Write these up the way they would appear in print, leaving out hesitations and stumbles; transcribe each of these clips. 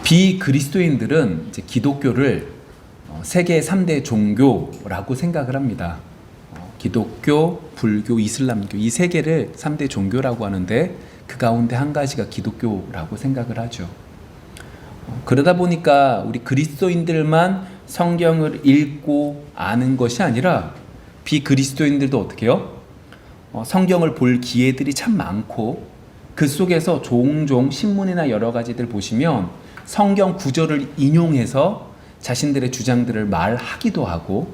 비그리스도인들은 이제 기독교를 세계 3대 종교라고 생각을 합니다. 기독교, 불교, 이슬람교 이 세 개를 3대 종교라고 하는데 그 가운데 한 가지가 기독교라고 생각을 하죠. 그러다 보니까 우리 그리스도인들만 성경을 읽고 아는 것이 아니라 비그리스도인들도 어떻게 해요? 성경을 볼 기회들이 참 많고 그 속에서 종종 신문이나 여러 가지들 보시면 성경 구절을 인용해서 자신들의 주장들을 말하기도 하고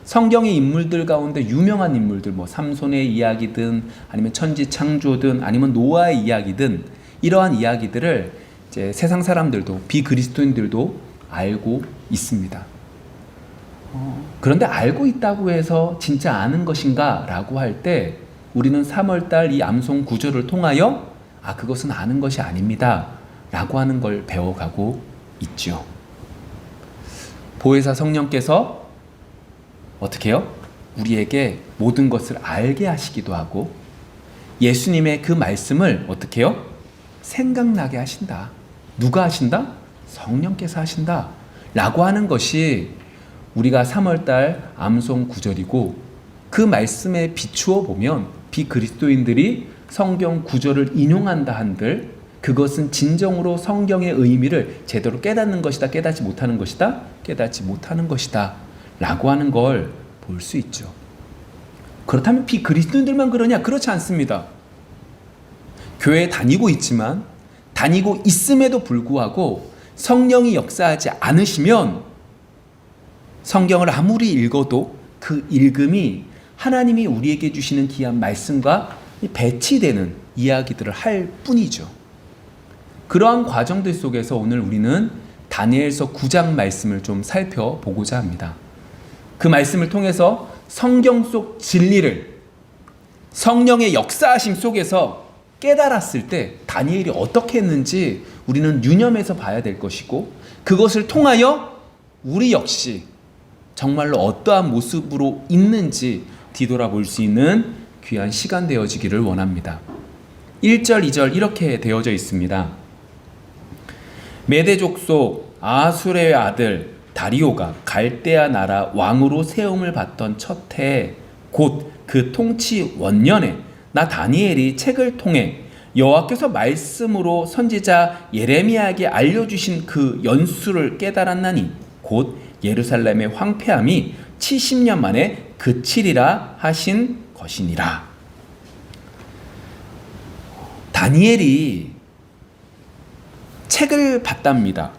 성경의 인물들 가운데 유명한 인물들 뭐 삼손의 이야기든 아니면 천지 창조든 아니면 노아의 이야기든 이러한 이야기들을 이제 세상 사람들도 비그리스도인들도 알고 있습니다. 그런데 알고 있다고 해서 진짜 아는 것인가 라고 할 때 우리는 3월달 이 암송 구절을 통하여 그것은 아는 것이 아닙니다 라고 하는 걸 배워가고 있죠. 보혜사 성령께서 어떻게 해요? 우리에게 모든 것을 알게 하시기도 하고 예수님의 그 말씀을 어떻게 해요? 생각나게 하신다. 누가 하신다? 성령께서 하신다 라고 하는 것이 우리가 3월달 암송 구절이고 그 말씀에 비추어 보면 비그리스도인들이 성경 구절을 인용한다 한들 그것은 진정으로 성경의 의미를 제대로 깨닫는 것이다, 깨닫지 못하는 것이다, 깨닫지 못하는 것이다 라고 하는 걸 볼 수 있죠. 그렇다면 비그리스도인들만 그러냐? 그렇지 않습니다. 교회에 다니고 있지만 다니고 있음에도 불구하고 성령이 역사하지 않으시면 성경을 아무리 읽어도 그 읽음이 하나님이 우리에게 주시는 귀한 말씀과 배치되는 이야기들을 할 뿐이죠. 그러한 과정들 속에서 오늘 우리는 다니엘서 9장 말씀을 좀 살펴보고자 합니다. 그 말씀을 통해서 성경 속 진리를 성령의 역사하심 속에서 깨달았을 때 다니엘이 어떻게 했는지 우리는 유념해서 봐야 될 것이고 그것을 통하여 우리 역시 정말로 어떠한 모습으로 있는지 뒤돌아볼 수 있는 귀한 시간 되어지기를 원합니다. 1절, 2절 이렇게 되어져 있습니다. 메대 족속 아수레의 아들 다리오가 갈대아 나라 왕으로 세움을 받던 첫 해에 곧 그 통치 원년에 나 다니엘이 책을 통해 여호와께서 말씀으로 선지자 예레미야에게 알려주신 그 연수를 깨달았나니 곧 예루살렘의 황폐함이 70년 만에 그치리라 하신 것이니라. 다니엘이 책을 봤답니다.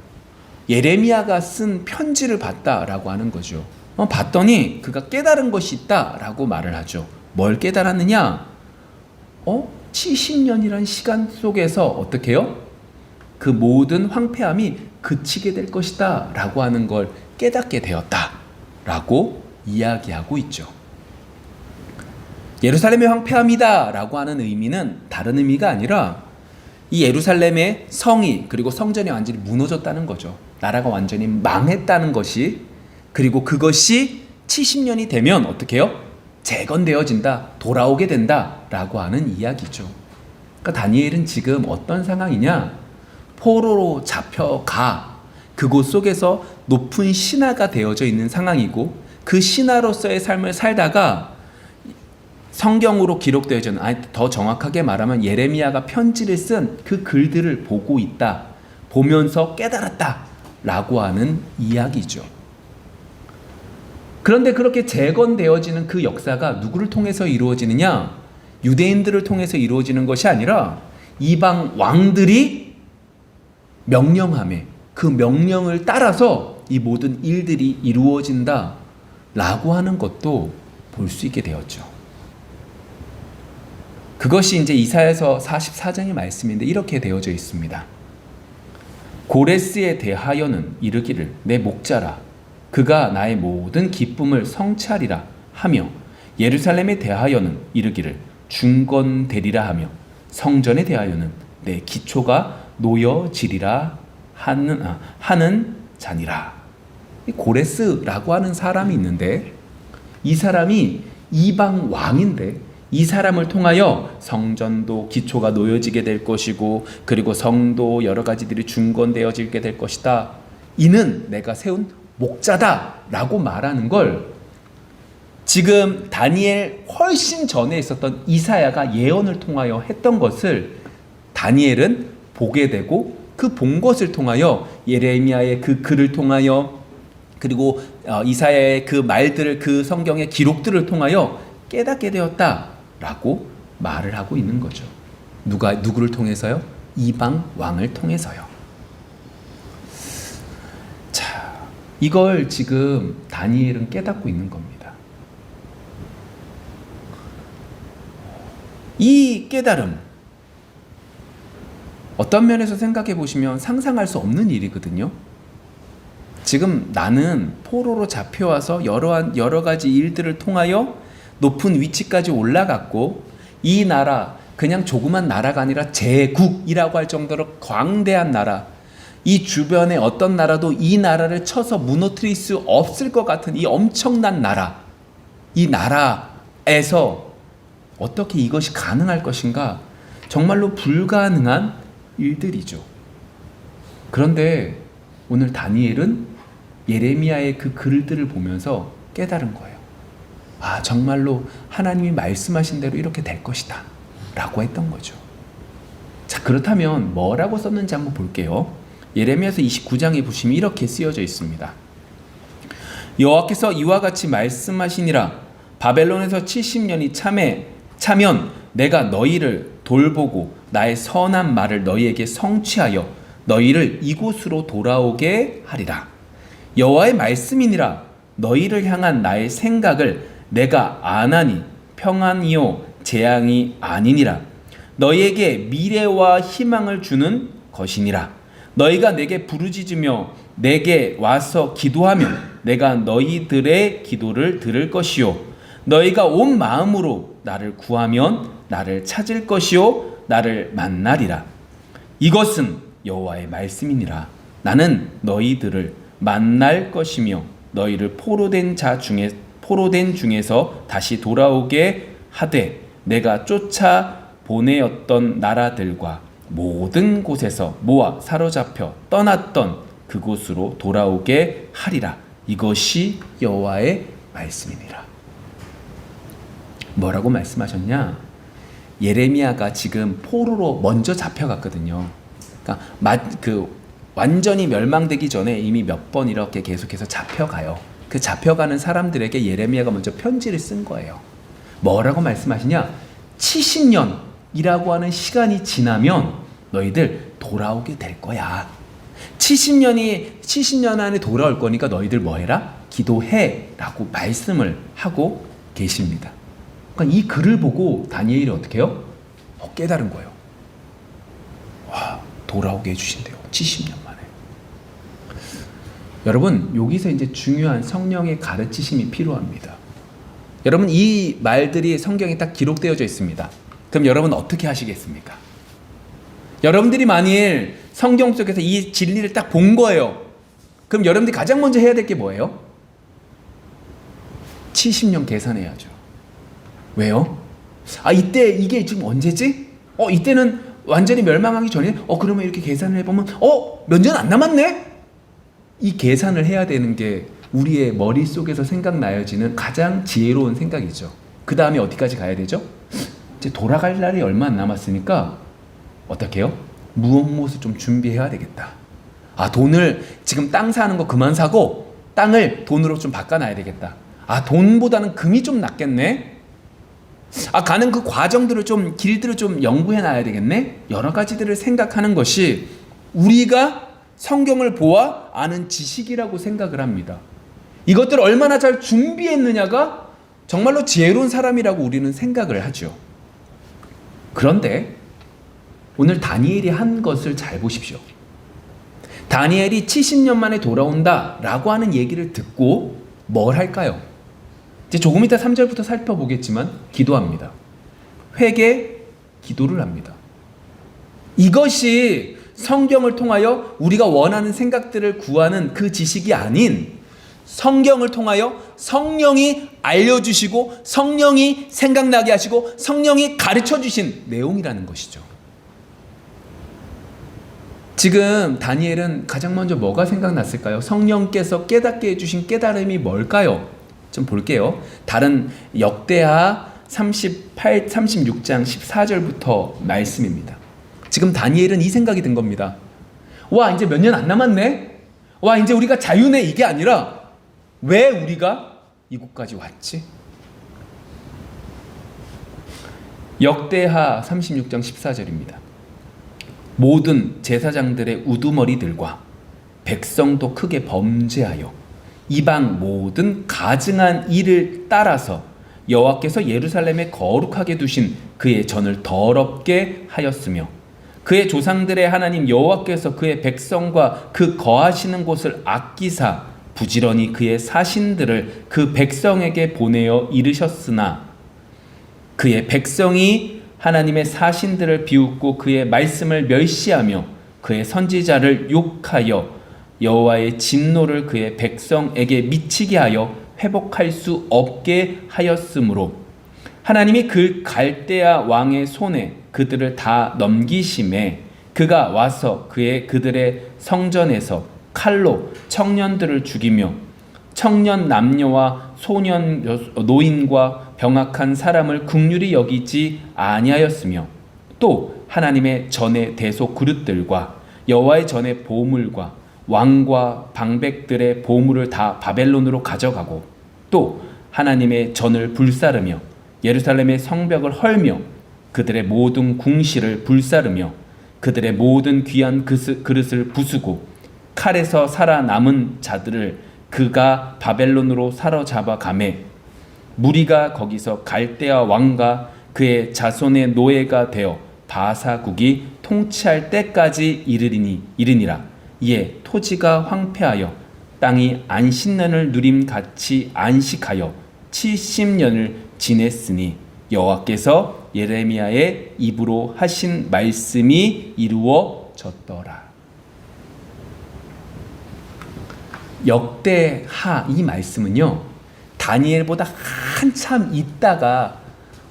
예레미야가 쓴 편지를 봤다라고 하는 거죠. 봤더니 그가 깨달은 것이 있다라고 말을 하죠. 뭘 깨달았느냐? 70년이란 시간 속에서 어떻게 해요? 그 모든 황폐함이 그치게 될 것이다 라고 하는 걸 깨닫게 되었다 라고 이야기하고 있죠. 예루살렘의 황폐함이다 라고 하는 의미는 다른 의미가 아니라 이 예루살렘의 성이 그리고 성전이 완전히 무너졌다는 거죠. 나라가 완전히 망했다는 것이, 그리고 그것이 70년이 되면 어떻게 해요? 재건되어진다, 돌아오게 된다 라고 하는 이야기죠. 그러니까 다니엘은 지금 어떤 상황이냐? 포로로 잡혀가 그곳 속에서 높은 신하가 되어져 있는 상황이고 그 신하로서의 삶을 살다가 성경으로 기록되어져 있는, 더 정확하게 말하면 예레미야가 편지를 쓴 그 글들을 보고 있다, 보면서 깨달았다 라고 하는 이야기죠. 그런데 그렇게 재건되어지는 그 역사가 누구를 통해서 이루어지느냐? 유대인들을 통해서 이루어지는 것이 아니라 이방 왕들이 명령함에 그 명령을 따라서 이 모든 일들이 이루어진다 라고 하는 것도 볼 수 있게 되었죠. 그것이 이제 이사야서 44장의 말씀인데 이렇게 되어져 있습니다. 고레스에 대하여는 이르기를 내 목자라 그가 나의 모든 기쁨을 성취하리라 하며 예루살렘에 대하여는 이르기를 중건되리라 하며 성전에 대하여는 내 기초가 놓여지리라 하는 자니라. 이 고레스라고 하는 사람이 있는데 이 사람이 이방 왕인데 이 사람을 통하여 성전도 기초가 놓여지게 될 것이고, 그리고 성도 여러 가지들이 중건되어지게 될 것이다. 이는 내가 세운 목자다 라고 말하는 걸 지금 다니엘 훨씬 전에 있었던 이사야가 예언을 통하여 했던 것을 다니엘은 보게 되고, 그 본 것을 통하여 예레미야의 그 글을 통하여, 그리고 이사야의 그 말들을, 그 성경의 기록들을 통하여 깨닫게 되었다라고 말을 하고 있는 거죠. 누구를 통해서요? 이방 왕을 통해서요. 자, 이걸 지금 다니엘은 깨닫고 있는 겁니다. 이 깨달음, 어떤 면에서 생각해 보시면 상상할 수 없는 일이거든요. 지금 나는 포로로 잡혀와서 여러 가지 일들을 통하여 높은 위치까지 올라갔고, 이 나라, 그냥 조그만 나라가 아니라 제국이라고 할 정도로 광대한 나라, 이 주변에 어떤 나라도 이 나라를 쳐서 무너뜨릴 수 없을 것 같은 이 엄청난 나라, 이 나라에서 어떻게 이것이 가능할 것인가? 정말로 불가능한 일들이죠. 그런데 오늘 다니엘은 예레미야의 그 글들을 보면서 깨달은 거예요. 아, 정말로 하나님이 말씀하신 대로 이렇게 될 것이다 라고 했던 거죠. 자, 그렇다면 뭐라고 썼는지 한번 볼게요. 예레미야서 29장에 보시면 이렇게 쓰여져 있습니다. 여호와께서 이와 같이 말씀하시니라. 바벨론에서 70년이 차면 내가 너희를 돌보고 나의 선한 말을 너희에게 성취하여 너희를 이곳으로 돌아오게 하리라. 여호와의 말씀이니라. 너희를 향한 나의 생각을 내가 아나니 평안이요 재앙이 아니니라. 너희에게 미래와 희망을 주는 것이니라. 너희가 내게 부르짖으며 내게 와서 기도하면 내가 너희들의 기도를 들을 것이요 너희가 온 마음으로 나를 구하면 나를 찾을 것이요 나를 만나리라. 이것은 여호와의 말씀이니라. 나는 너희들을 만날 것이며 너희를 포로된 중에서 다시 돌아오게 하되 내가 쫓아 보내었던 나라들과 모든 곳에서 모아 사로잡혀 떠났던 그곳으로 돌아오게 하리라. 이것이 여호와의 말씀이니라. 뭐라고 말씀하셨냐? 예레미야가 지금 포로로 먼저 잡혀갔거든요. 그러니까 완전히 멸망되기 전에 이미 몇 번 이렇게 계속해서 잡혀가요. 그 잡혀가는 사람들에게 예레미야가 먼저 편지를 쓴 거예요. 뭐라고 말씀하시냐? 70년이라고 하는 시간이 지나면 너희들 돌아오게 될 거야. 70년 안에 돌아올 거니까 너희들 뭐 해라? 기도해 라고 말씀을 하고 계십니다. 그러니까 이 글을 보고 다니엘이 어떻게 해요? 깨달은 거예요. 와, 돌아오게 해주신대요. 70년 만에. 여러분, 여기서 이제 중요한 성령의 가르치심이 필요합니다. 여러분, 이 말들이 성경에 딱 기록되어져 있습니다. 그럼 여러분 어떻게 하시겠습니까? 여러분들이 만일 성경 속에서 이 진리를 딱 본 거예요. 그럼 여러분들이 가장 먼저 해야 될 게 뭐예요? 70년 계산해야죠. 왜요? 아, 이때 이게 지금 언제지? 이때는 완전히 멸망하기 전에 그러면 이렇게 계산을 해보면 몇 년 안 남았네? 이 계산을 해야 되는 게 우리의 머릿속에서 생각나여지는 가장 지혜로운 생각이죠. 그 다음에 어디까지 가야 되죠? 이제 돌아갈 날이 얼마 안 남았으니까 어떻게 해요? 무엇을 좀 준비해야 되겠다. 아, 돈을 지금 땅 사는 거 그만 사고 땅을 돈으로 좀 바꿔놔야 되겠다. 아, 돈보다는 금이 좀 낫겠네. 아, 가는 그 과정들을 좀, 길들을 좀 연구해 놔야 되겠네. 여러 가지들을 생각하는 것이 우리가 성경을 보아 아는 지식이라고 생각을 합니다. 이것들을 얼마나 잘 준비했느냐가 정말로 지혜로운 사람이라고 우리는 생각을 하죠. 그런데 오늘 다니엘이 한 것을 잘 보십시오. 다니엘이 70년 만에 돌아온다 라고 하는 얘기를 듣고 뭘 할까요? 이제 조금 이따 3절부터 살펴보겠지만 기도합니다. 회개, 기도를 합니다. 이것이 성경을 통하여 우리가 원하는 생각들을 구하는 그 지식이 아닌 성경을 통하여 성령이 알려주시고 성령이 생각나게 하시고 성령이 가르쳐주신 내용이라는 것이죠. 지금 다니엘은 가장 먼저 뭐가 생각났을까요? 성령께서 깨닫게 해주신 깨달음이 뭘까요? 좀 볼게요. 다른 역대하 36장 14절부터 말씀입니다. 지금 다니엘은 이 생각이 든 겁니다. 와, 이제 몇 년 안 남았네? 와, 이제 우리가 자유네? 이게 아니라 왜 우리가 이곳까지 왔지? 역대하 36장 14절입니다. 모든 제사장들의 우두머리들과 백성도 크게 범죄하여 이방 모든 가증한 일을 따라서 여호와께서 예루살렘에 거룩하게 두신 그의 전을 더럽게 하였으며 그의 조상들의 하나님 여호와께서 그의 백성과 그 거하시는 곳을 아끼사 부지런히 그의 사신들을 그 백성에게 보내어 이르셨으나 그의 백성이 하나님의 사신들을 비웃고 그의 말씀을 멸시하며 그의 선지자를 욕하여 여호와의 진노를 그의 백성에게 미치게 하여 회복할 수 없게 하였으므로 하나님이 그 갈대아 왕의 손에 그들을 다 넘기심에 그가 와서 그들의 성전에서 칼로 청년들을 죽이며 청년 남녀와 소년 노인과 병악한 사람을 긍휼히 여기지 아니하였으며 또 하나님의 전의 대속 그릇들과 여호와의 전의 보물과 왕과 방백들의 보물을 다 바벨론으로 가져가고 또 하나님의 전을 불사르며 예루살렘의 성벽을 헐며 그들의 모든 궁실을 불사르며 그들의 모든 귀한 그릇을 부수고 칼에서 살아남은 자들을 그가 바벨론으로 사로잡아 가매 무리가 거기서 갈대아 왕과 그의 자손의 노예가 되어 바사국이 통치할 때까지 이르니라. 이에 토지가 황폐하여 땅이 안식년을 누림같이 안식하여 70년을 지냈으니 여호와께서 예레미야의 입으로 하신 말씀이 이루어졌더라. 역대하 이 말씀은요, 다니엘보다 한참 있다가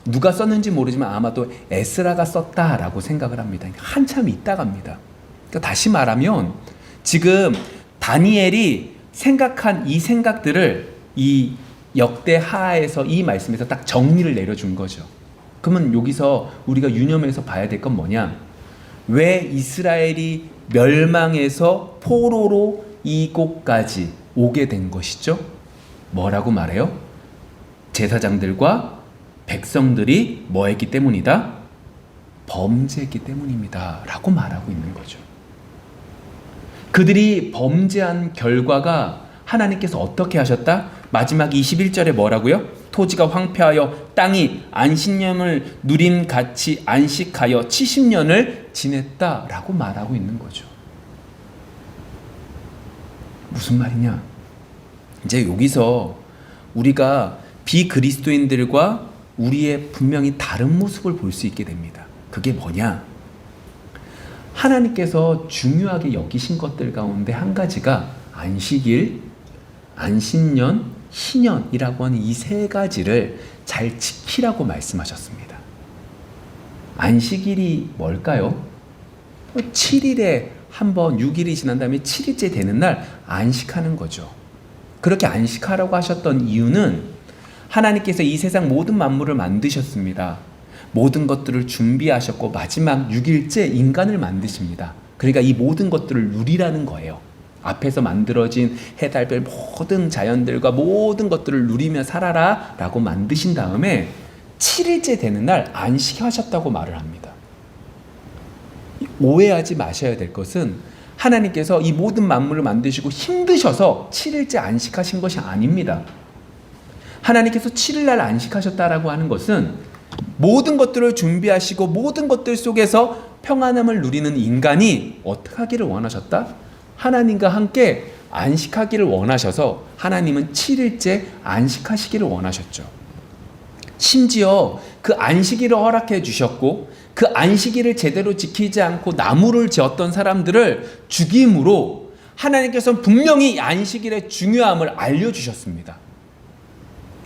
누가 썼는지 모르지만 아마도 에스라가 썼다라고 생각을 합니다. 한참 있다갑니다. 그러니까 다시 말하면 지금 다니엘이 생각한 이 생각들을 이 역대하에서 이 말씀에서 딱 정리를 내려준 거죠. 그러면 여기서 우리가 유념해서 봐야 될 건 뭐냐? 왜 이스라엘이 멸망해서 포로로 이곳까지 오게 된 것이죠? 뭐라고 말해요? 제사장들과 백성들이 뭐 했기 때문이다? 범죄했기 때문입니다 라고 말하고 있는 거죠. 그들이 범죄한 결과가 하나님께서 어떻게 하셨다? 마지막 21절에 뭐라고요? 토지가 황폐하여 땅이 안식년을 누림같이 안식하여 70년을 지냈다라고 말하고 있는 거죠. 무슨 말이냐? 이제 여기서 우리가 비그리스도인들과 우리의 분명히 다른 모습을 볼 수 있게 됩니다. 그게 뭐냐? 하나님께서 중요하게 여기신 것들 가운데 한 가지가 안식일, 안식년, 희년이라고 하는 이 세 가지를 잘 지키라고 말씀하셨습니다. 안식일이 뭘까요? 7일에 한번 6일이 지난 다음에 7일째 되는 날 안식하는 거죠. 그렇게 안식하라고 하셨던 이유는 하나님께서 이 세상 모든 만물을 만드셨습니다. 모든 것들을 준비하셨고 마지막 6일째 인간을 만드십니다. 그러니까 이 모든 것들을 누리라는 거예요. 앞에서 만들어진 해, 달, 별 모든 자연들과 모든 것들을 누리며 살아라 라고 만드신 다음에 7일째 되는 날 안식하셨다고 말을 합니다. 오해하지 마셔야 될 것은 하나님께서 이 모든 만물을 만드시고 힘드셔서 7일째 안식하신 것이 아닙니다. 하나님께서 7일날 안식하셨다라고 하는 것은 모든 것들을 준비하시고 모든 것들 속에서 평안함을 누리는 인간이 어떻게 하기를 원하셨다? 하나님과 함께 안식하기를 원하셔서 하나님은 7일째 안식하시기를 원하셨죠. 심지어 그 안식일을 허락해 주셨고 그 안식일을 제대로 지키지 않고 나무를 지었던 사람들을 죽임으로 하나님께서는 분명히 안식일의 중요함을 알려주셨습니다.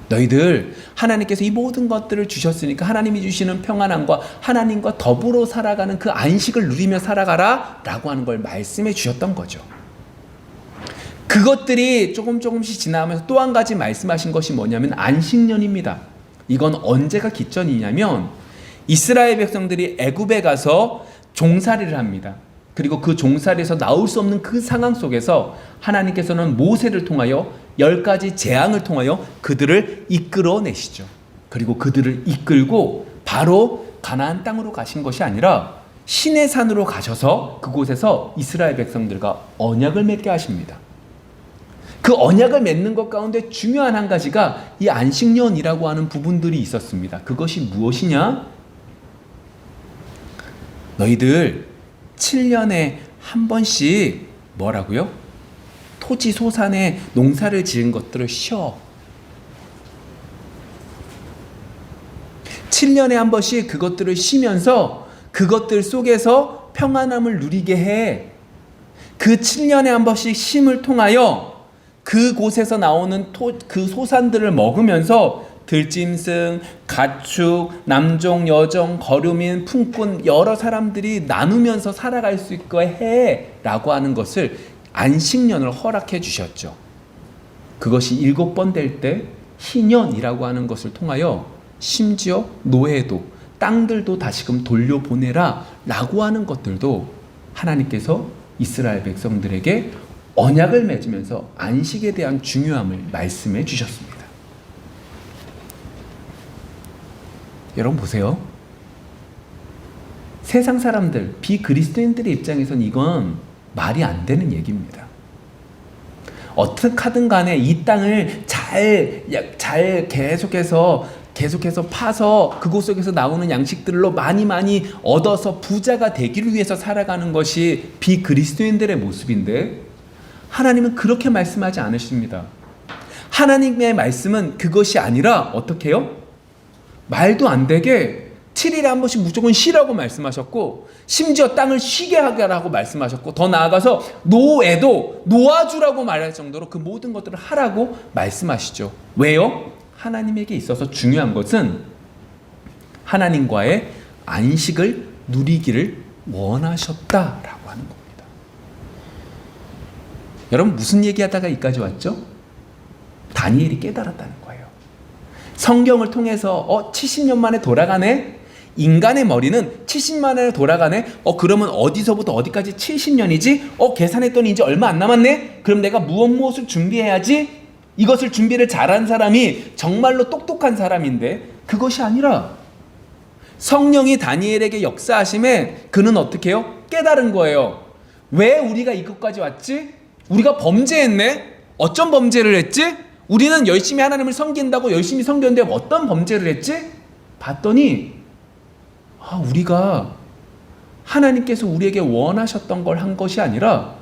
너희들 하나님께서 이 모든 것들을 주셨으니까 하나님이 주시는 평안함과 하나님과 더불어 살아가는 그 안식을 누리며 살아가라 라고 하는 걸 말씀해 주셨던 거죠. 그것들이 조금씩 지나가면서 또 한 가지 말씀하신 것이 뭐냐면 안식년입니다. 이건 언제가 기점이냐면 이스라엘 백성들이 애굽에 가서 종살이를 합니다. 그리고 그 종살이에서 나올 수 없는 그 상황 속에서 하나님께서는 모세를 통하여 10가지 재앙을 통하여 그들을 이끌어내시죠. 그리고 그들을 이끌고 바로 가나안 땅으로 가신 것이 아니라 시내산으로 가셔서 그곳에서 이스라엘 백성들과 언약을 맺게 하십니다. 그 언약을 맺는 것 가운데 중요한 한 가지가 이 안식년이라고 하는 부분들이 있었습니다. 그것이 무엇이냐? 너희들 7년에 한 번씩 뭐라고요? 토지 소산에 농사를 지은 것들을 쉬어. 7년에 한 번씩 그것들을 쉬면서 그것들 속에서 평안함을 누리게 해. 그 7년에 한 번씩 쉼을 통하여 그곳에서 나오는 그 소산들을 먹으면서 들짐승, 가축, 남종, 여종, 거류민, 품꾼 여러 사람들이 나누면서 살아갈 수 있게 해 라고 하는 것을 안식년을 허락해 주셨죠. 그것이 7번 될 때 희년이라고 하는 것을 통하여 심지어 노예도 땅들도 다시금 돌려보내라 라고 하는 것들도 하나님께서 이스라엘 백성들에게 언약을 맺으면서 안식에 대한 중요함을 말씀해 주셨습니다. 여러분 보세요. 세상 사람들, 비그리스도인들의 입장에서는 이건 말이 안 되는 얘기입니다. 어떻게 하든 간에 이 땅을 잘 계속해서 파서 그곳 속에서 나오는 양식들로 많이 얻어서 부자가 되기를 위해서 살아가는 것이 비그리스도인들의 모습인데 하나님은 그렇게 말씀하지 않으십니다. 하나님의 말씀은 그것이 아니라 어떻게 해요? 말도 안 되게 7일에 한 번씩 무조건 쉬라고 말씀하셨고 심지어 땅을 쉬게 하라고 말씀하셨고 더 나아가서 노예도 놓아주라고 말할 정도로 그 모든 것들을 하라고 말씀하시죠. 왜요? 하나님에게 있어서 중요한 것은 하나님과의 안식을 누리기를 원하셨다라고 하는 겁니다. 여러분 무슨 얘기하다가 여기까지 왔죠? 다니엘이 깨달았다는 거예요. 성경을 통해서 70년 만에 돌아가네? 인간의 머리는 70년 만에 돌아가네? 그러면 어디서부터 어디까지 70년이지? 계산했더니 이제 얼마 안 남았네? 그럼 내가 무엇을 준비해야지? 이것을 준비를 잘한 사람이 정말로 똑똑한 사람인데 그것이 아니라 성령이 다니엘에게 역사하심에 그는 어떻게 해요? 깨달은 거예요. 왜 우리가 이것까지 왔지? 우리가 범죄했네? 어쩐 범죄를 했지? 우리는 열심히 하나님을 섬긴다고 열심히 섬겼는데 어떤 범죄를 했지? 봤더니 우리가 하나님께서 우리에게 원하셨던 걸 한 것이 아니라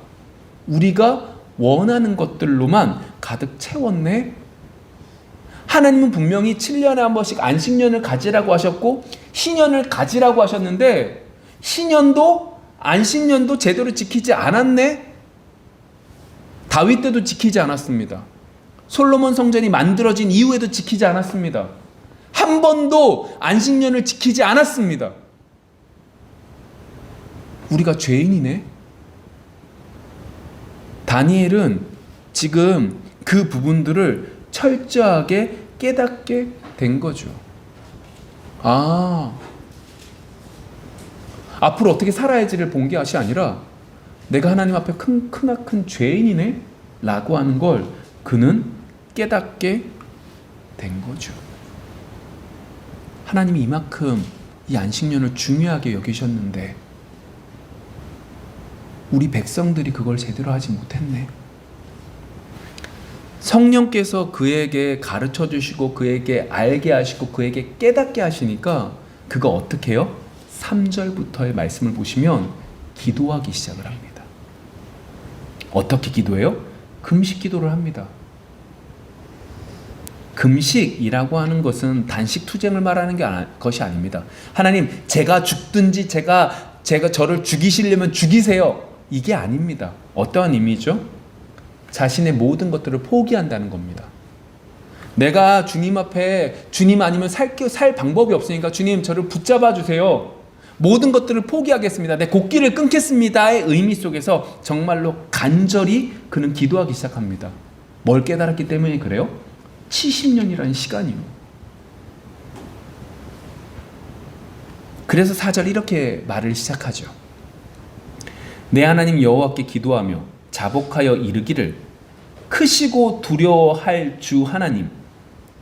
우리가 원하는 것들로만 가득 채웠네? 하나님은 분명히 7년에 한 번씩 안식년을 가지라고 하셨고 희년을 가지라고 하셨는데 희년도 안식년도 제대로 지키지 않았네? 다윗 때도 지키지 않았습니다. 솔로몬 성전이 만들어진 이후에도 지키지 않았습니다. 한 번도 안식년을 지키지 않았습니다. 우리가 죄인이네? 다니엘은 지금 그 부분들을 철저하게 깨닫게 된 거죠. 앞으로 어떻게 살아야지를 본 것이 아니라 내가 하나님 앞에 크나큰 죄인이네? 라고 하는 걸 그는 깨닫게 된 거죠. 하나님이 이만큼 이 안식년을 중요하게 여기셨는데 우리 백성들이 그걸 제대로 하지 못했네. 성령께서 그에게 가르쳐 주시고 그에게 알게 하시고 그에게 깨닫게 하시니까 그가 어떻게 해요? 3절부터의 말씀을 보시면 기도하기 시작을 합니다. 어떻게 기도해요? 금식 기도를 합니다. 금식이라고 하는 것은 단식 투쟁을 말하는 것이 아닙니다. 하나님, 제가 죽든지 제가 저를 죽이시려면 죽이세요. 이게 아닙니다. 어떠한 의미죠? 자신의 모든 것들을 포기한다는 겁니다. 내가 주님 앞에 주님 아니면 살 방법이 없으니까 주님 저를 붙잡아 주세요. 모든 것들을 포기하겠습니다. 내 곡기를 끊겠습니다의 의미 속에서 정말로 간절히 그는 기도하기 시작합니다. 뭘 깨달았기 때문에 그래요? 70년이라는 시간이요. 그래서 4절 이렇게 말을 시작하죠. 내 하나님 여호와께 기도하며 자복하여 이르기를 크시고 두려워할 주 하나님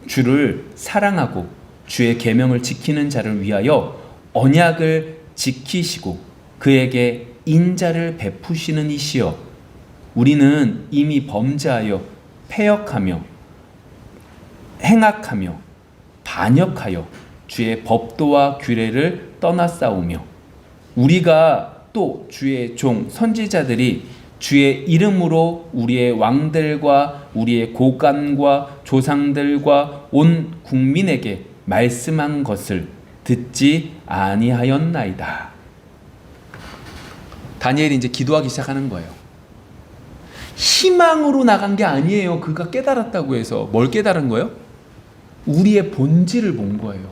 주를 사랑하고 주의 계명을 지키는 자를 위하여 언약을 지키시고 그에게 인자를 베푸시는 이시여 우리는 이미 범죄하여 패역하며 행악하며 반역하여 주의 법도와 규례를 떠나싸우며 우리가 또 주의 종 선지자들이 주의 이름으로 우리의 왕들과 우리의 고관과 조상들과 온 국민에게 말씀한 것을 듣지 아니하였나이다. 다니엘이 이제 기도하기 시작하는 거예요. 희망으로 나간 게 아니에요. 그가 깨달았다고 해서. 뭘 깨달은 거예요? 우리의 본질을 본 거예요.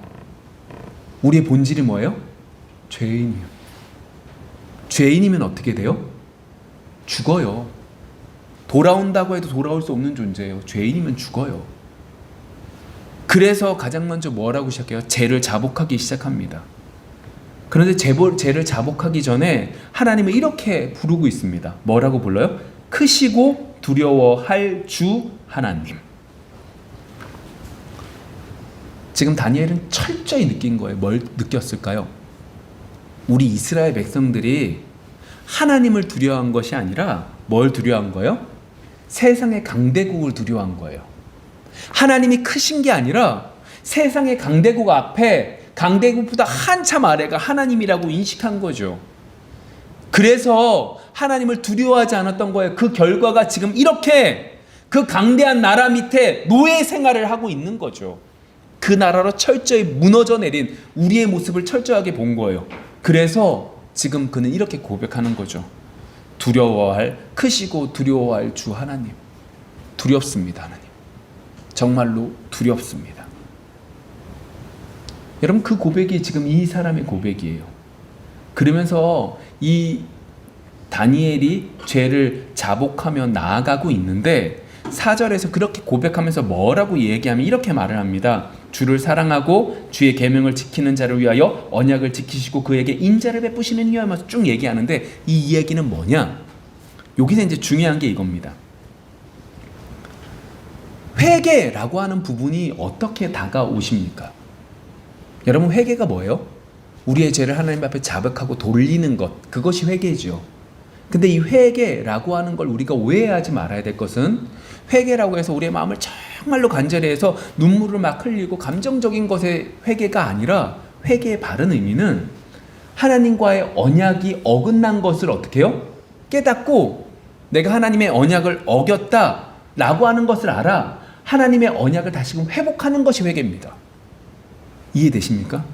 우리의 본질이 뭐예요? 죄인이요. 죄인이면 어떻게 돼요? 죽어요. 돌아온다고 해도 돌아올 수 없는 존재예요. 죄인이면 죽어요. 그래서 가장 먼저 뭐라고 시작해요? 죄를 자복하기 시작합니다. 그런데 죄를 자복하기 전에 하나님을 이렇게 부르고 있습니다. 뭐라고 불러요? 크시고 두려워할 주 하나님. 지금 다니엘은 철저히 느낀 거예요. 뭘 느꼈을까요? 우리 이스라엘 백성들이 하나님을 두려워한 것이 아니라 뭘 두려워한 거예요? 세상의 강대국을 두려워한 거예요. 하나님이 크신 게 아니라 세상의 강대국 앞에 강대국보다 한참 아래가 하나님이라고 인식한 거죠. 그래서 하나님을 두려워하지 않았던 거예요. 그 결과가 지금 이렇게 그 강대한 나라 밑에 노예 생활을 하고 있는 거죠. 그 나라로 철저히 무너져 내린 우리의 모습을 철저하게 본 거예요. 그래서 지금 그는 이렇게 고백하는 거죠. 크시고 두려워할 주 하나님. 두렵습니다, 하나님. 정말로 두렵습니다. 여러분, 그 고백이 지금 이 사람의 고백이에요. 그러면서 이 다니엘이 죄를 자복하며 나아가고 있는데 4절에서 그렇게 고백하면서 뭐라고 얘기하면 이렇게 말을 합니다. 주를 사랑하고 주의 계명을 지키는 자를 위하여 언약을 지키시고 그에게 인자를 베푸시는 이유 하면서 쭉 얘기하는데 이 이야기는 뭐냐? 여기서 이제 중요한 게 이겁니다. 회개라고 하는 부분이 어떻게 다가오십니까? 여러분, 회개가 뭐예요? 우리의 죄를 하나님 앞에 자백하고 돌리는 것, 그것이 회개죠. 근데 이 회개라고 하는 걸 우리가 오해하지 말아야 될 것은 회개라고 해서 우리의 마음을 정말로 간절히 해서 눈물을 막 흘리고 감정적인 것의 회개가 아니라 회개의 바른 의미는 하나님과의 언약이 어긋난 것을 어떻게 해요? 깨닫고 내가 하나님의 언약을 어겼다라고 하는 것을 알아 하나님의 언약을 다시금 회복하는 것이 회개입니다. 이해되십니까?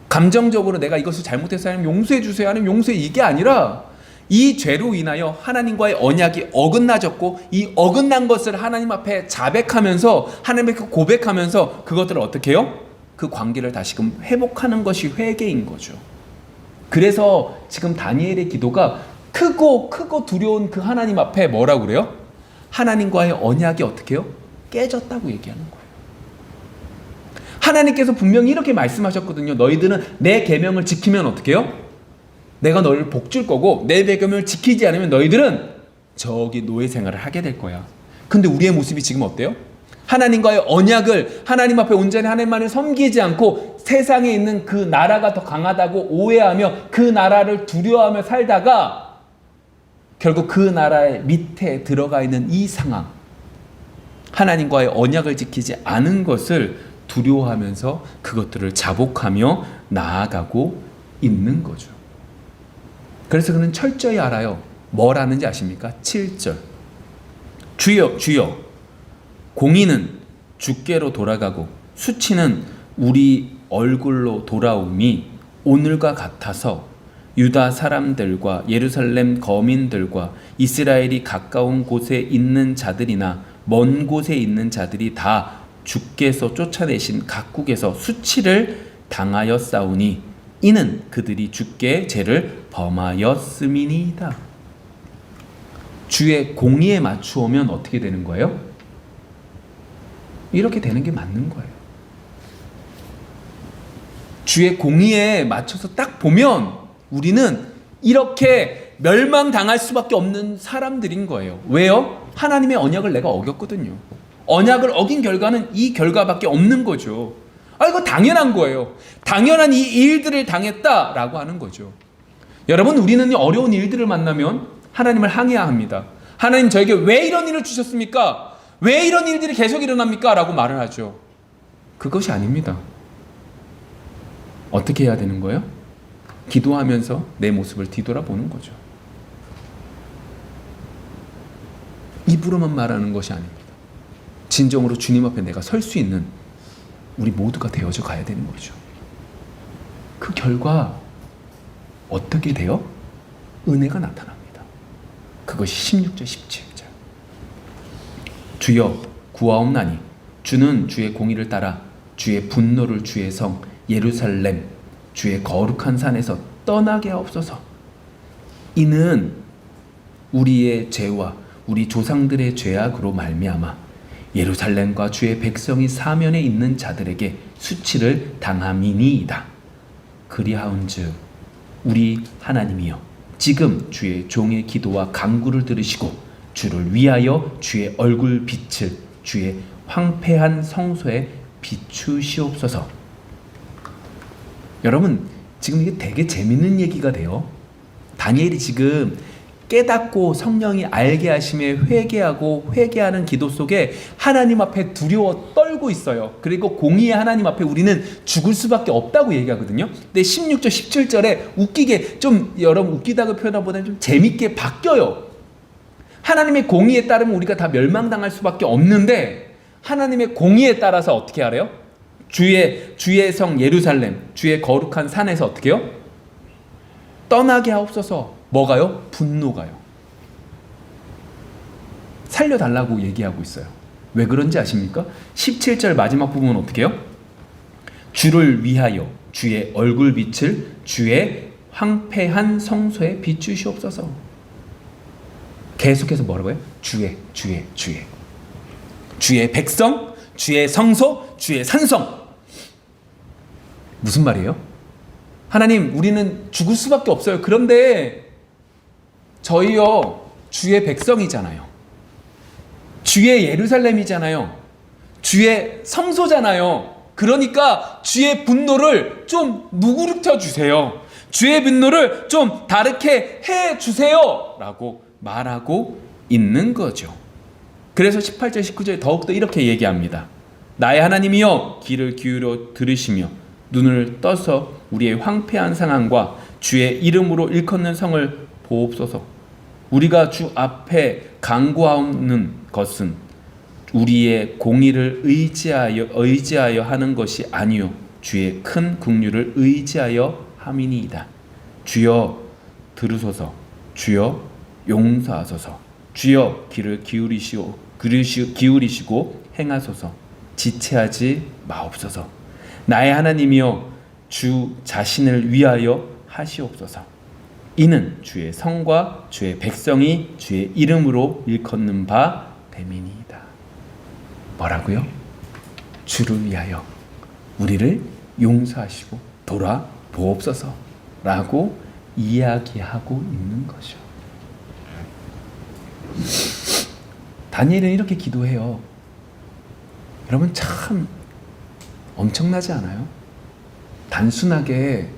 감정적으로 내가 이것을 잘못해서 하나님 용서해 주세요, 하나님 용서해, 이게 아니라 이 죄로 인하여 하나님과의 언약이 어긋나졌고 이 어긋난 것을 하나님 앞에 자백하면서 하나님께 고백하면서 그것들을 어떻게 해요? 그 관계를 다시금 회복하는 것이 회개인 거죠. 그래서 지금 다니엘의 기도가 크고 두려운 그 하나님 앞에 뭐라고 그래요? 하나님과의 언약이 어떻게 해요? 깨졌다고 얘기하는 거예요. 하나님께서 분명히 이렇게 말씀하셨거든요. 너희들은 내 계명을 지키면 어떻게 해요? 내가 너희를 복줄 거고 내 계명을 지키지 않으면 너희들은 저기 노예 생활을 하게 될 거야. 근데 우리의 모습이 지금 어때요? 하나님과의 언약을 하나님 앞에 온전히 하나님만을 섬기지 않고 세상에 있는 그 나라가 더 강하다고 오해하며 그 나라를 두려워하며 살다가 결국 그 나라의 밑에 들어가 있는 이 상황, 하나님과의 언약을 지키지 않은 것을 두려워하면서 그것들을 자복하며 나아가고 있는 거죠. 그래서 그는 철저히 알아요. 뭘 아는지 아십니까? 7절. 주여 공의는 주께로 돌아가고 수치는 우리 얼굴로 돌아옴이 오늘과 같아서 유다 사람들과 예루살렘 거민들과 이스라엘이 가까운 곳에 있는 자들이나 먼 곳에 있는 자들이 다 주께서 쫓아내신 각국에서 수치를 당하였사오니 이는 그들이 주께 죄를 범하였음이니이다. 주의 공의에 맞추오면 어떻게 되는 거예요? 이렇게 되는 게 맞는 거예요. 주의 공의에 맞춰서 딱 보면 우리는 이렇게 멸망당할 수밖에 없는 사람들인 거예요. 왜요? 하나님의 언약을 내가 어겼거든요. 언약을 어긴 결과는 이 결과밖에 없는 거죠. 이거 당연한 거예요. 당연한 이 일들을 당했다라고 하는 거죠. 여러분, 우리는 어려운 일들을 만나면 하나님을 항의해야 합니다. 하나님, 저에게 왜 이런 일을 주셨습니까? 왜 이런 일들이 계속 일어납니까? 라고 말을 하죠. 그것이 아닙니다. 어떻게 해야 되는 거예요? 기도하면서 내 모습을 뒤돌아보는 거죠. 입으로만 말하는 것이 아닙니다. 진정으로 주님 앞에 내가 설 수 있는 우리 모두가 되어져 가야 되는 거죠. 그 결과 어떻게 돼요? 은혜가 나타납니다. 그것이 16절 17절. 주여 구하옵나니 주는 주의 공의를 따라 주의 분노를 주의 성 예루살렘 주의 거룩한 산에서 떠나게 하옵소서. 이는 우리의 죄와 우리 조상들의 죄악으로 말미암아 예루살렘과 주의 백성이 사면에 있는 자들에게 수치를 당함이니이다. 그리하온즉 우리 하나님이여 지금 주의 종의 기도와 간구를 들으시고 주를 위하여 주의 얼굴 빛을 주의 황폐한 성소에 비추시옵소서. 여러분, 지금 이게 되게 재밌는 얘기가 돼요. 다니엘이 지금 깨닫고 성령이 알게 하심에 회개하고 회개하는 기도 속에 하나님 앞에 두려워 떨고 있어요. 그리고 공의의 하나님 앞에 우리는 죽을 수밖에 없다고 얘기하거든요. 근데 16절 17절에 웃기게, 좀 여러분 웃기다고 표현하보다는 좀 재밌게 바뀌어요. 하나님의 공의에 따르면 우리가 다 멸망당할 수밖에 없는데 하나님의 공의에 따라서 어떻게 하래요? 주의 성 예루살렘 주의 거룩한 산에서 어떻게 해요? 떠나게 하옵소서. 뭐가요? 분노가요. 살려달라고 얘기하고 있어요. 왜 그런지 아십니까? 17절 마지막 부분은 어떻게 해요? 주를 위하여 주의 얼굴빛을 주의 황폐한 성소에 비추시옵소서. 계속해서 뭐라고 해요? 주의 백성, 주의 성소, 주의 산성. 무슨 말이에요? 하나님, 우리는 죽을 수밖에 없어요. 그런데 저희요 주의 백성이잖아요. 주의 예루살렘이잖아요. 주의 성소잖아요. 그러니까 주의 분노를 좀 누구르켜 주세요. 주의 분노를 좀 다르게 해 주세요 라고 말하고 있는 거죠. 그래서 18절 19절에 더욱더 이렇게 얘기합니다. 나의 하나님이여 귀를 기울여 들으시며 눈을 떠서 우리의 황폐한 상황과 주의 이름으로 일컫는 성을 보옵소서. 우리가 주 앞에 간구하는 것은 우리의 공의를 의지하여 하는 것이 아니요 주의 큰 긍휼을 의지하여 함이니이다. 주여 들으소서. 주여 용서하소서. 주여 귀를 기울이시고 행하소서. 지체하지 마옵소서. 나의 하나님이여 주 자신을 위하여 하시옵소서. 이는 주의 성과 주의 백성이 주의 이름으로 일컫는 바 됨이니이다. 뭐라고요? 주를 위하여 우리를 용서하시고 돌아보옵소서 라고 이야기하고 있는 거죠. 다니엘은 이렇게 기도해요. 여러분, 참 엄청나지 않아요? 단순하게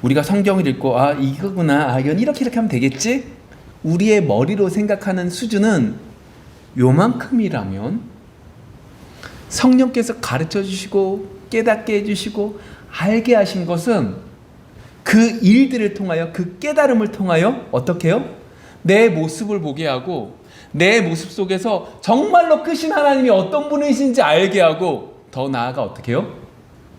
우리가 성경을 읽고 이거구나, 이건 이렇게 하면 되겠지? 우리의 머리로 생각하는 수준은 요만큼이라면 성령께서 가르쳐 주시고 깨닫게 해주시고 알게 하신 것은 그 일들을 통하여, 그 깨달음을 통하여 어떻게 해요? 내 모습을 보게 하고 내 모습 속에서 정말로 크신 하나님이 어떤 분이신지 알게 하고, 더 나아가 어떻게 해요?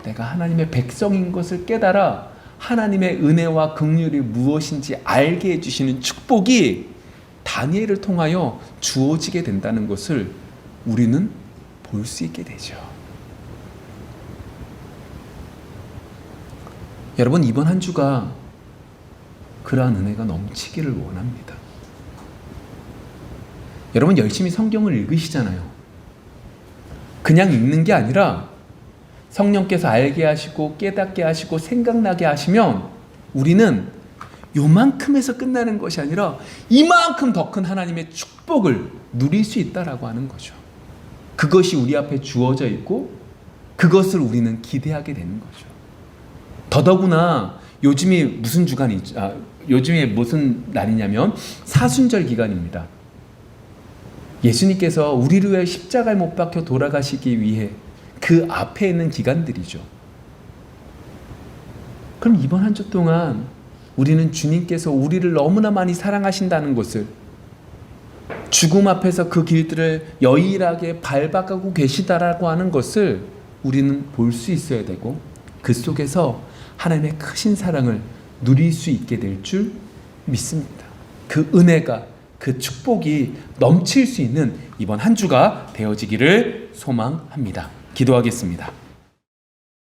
내가 하나님의 백성인 것을 깨달아 하나님의 은혜와 긍휼이 무엇인지 알게 해주시는 축복이 다니엘을 통하여 주어지게 된다는 것을 우리는 볼 수 있게 되죠. 여러분, 이번 한 주가 그러한 은혜가 넘치기를 원합니다. 여러분, 열심히 성경을 읽으시잖아요. 그냥 읽는 게 아니라 성령께서 알게 하시고 깨닫게 하시고 생각나게 하시면 우리는 요만큼에서 끝나는 것이 아니라 이만큼 더 큰 하나님의 축복을 누릴 수 있다라고 하는 거죠. 그것이 우리 앞에 주어져 있고 그것을 우리는 기대하게 되는 거죠. 더더구나 요즘에 무슨 날이냐면 사순절 기간입니다. 예수님께서 우리를 위해 십자가에 못 박혀 돌아가시기 위해 그 앞에 있는 기간들이죠. 그럼 이번 한 주 동안 우리는 주님께서 우리를 너무나 많이 사랑하신다는 것을, 죽음 앞에서 그 길들을 여일하게 밟아가고 계시다라고 하는 것을 우리는 볼 수 있어야 되고, 그 속에서 하나님의 크신 사랑을 누릴 수 있게 될 줄 믿습니다. 그 은혜가, 그 축복이 넘칠 수 있는 이번 한 주가 되어지기를 소망합니다. 기도하겠습니다.